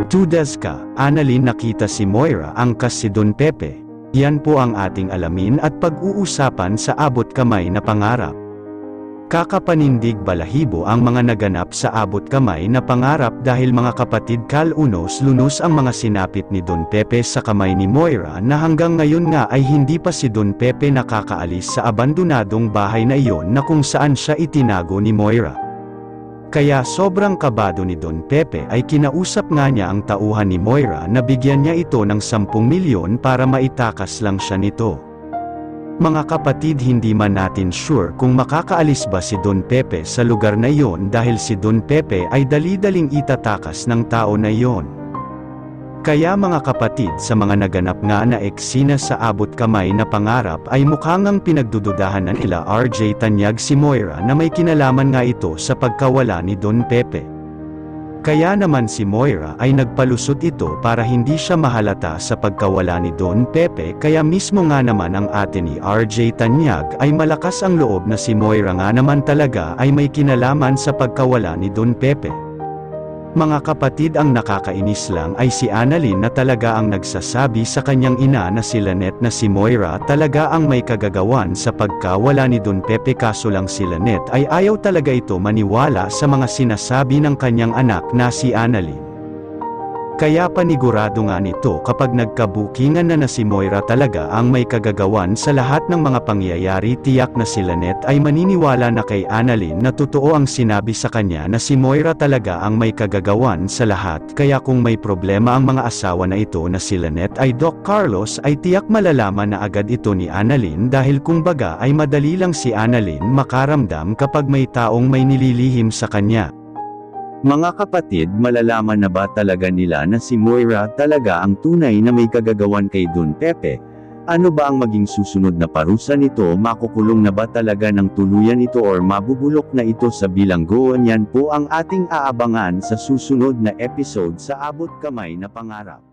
Tudezka, Annalyn nakita si Moira angkas si Don Pepe. Yan po ang ating alamin at pag-uusapan sa Abot Kamay na Pangarap. Kakapanindig balahibo ang mga naganap sa Abot Kamay na Pangarap dahil mga kapatid kalunos-lunos ang mga sinapit ni Don Pepe sa kamay ni Moira na hanggang ngayon nga ay hindi pa si Don Pepe nakakaalis sa abandonadong bahay na iyon na kung saan siya itinago ni Moira. Kaya sobrang kabado ni Don Pepe ay kinausap nga niya ang tauhan ni Moira na bigyan niya ito ng 10 milyon para maitakas lang siya nito. Mga kapatid, hindi man natin sure kung makakaalis ba si Don Pepe sa lugar na iyon dahil si Don Pepe ay dali-daling itatakas ng tao na iyon. Kaya mga kapatid, sa mga naganap nga na eksena sa Abot Kamay na Pangarap ay mukhang ang pinagdududahan na nila RJ Tanyag si Moira na may kinalaman nga ito sa pagkawala ni Don Pepe. Kaya naman si Moira ay nagpalusot ito para hindi siya mahalata sa pagkawala ni Don Pepe, kaya mismo nga naman ang ate ni RJ Tanyag ay malakas ang loob na si Moira nga naman talaga ay may kinalaman sa pagkawala ni Don Pepe. Mga kapatid, ang nakakainis lang ay si Annalyn na talaga ang nagsasabi sa kanyang ina na si Lynette na si Moira talaga ang may kagagawan sa pagkawala ni Don Pepe, kaso lang si Lynette ay ayaw talaga ito maniwala sa mga sinasabi ng kanyang anak na si Annalyn. Kaya panigurado nga nito kapag nagkabukingan na si Moira talaga ang may kagagawan sa lahat ng mga pangyayari, tiyak na si Lynette ay maniniwala na kay Annalyn na totoo ang sinabi sa kanya na si Moira talaga ang may kagagawan sa lahat. Kaya kung may problema ang mga asawa na ito na si Lynette ay Doc Carlos ay tiyak malalaman na agad ito ni Annalyn dahil kumbaga ay madali lang si Annalyn makaramdam kapag may taong may nililihim sa kanya. Mga kapatid, malalaman na ba talaga nila na si Moira talaga ang tunay na may kagagawan kay Don Pepe? Ano ba ang maging susunod na parusa nito? Makukulong na ba talaga ng tuluyan ito or mabubulok na ito sa bilanggo? Yan po ang ating aabangan sa susunod na episode sa Abot Kamay na Pangarap.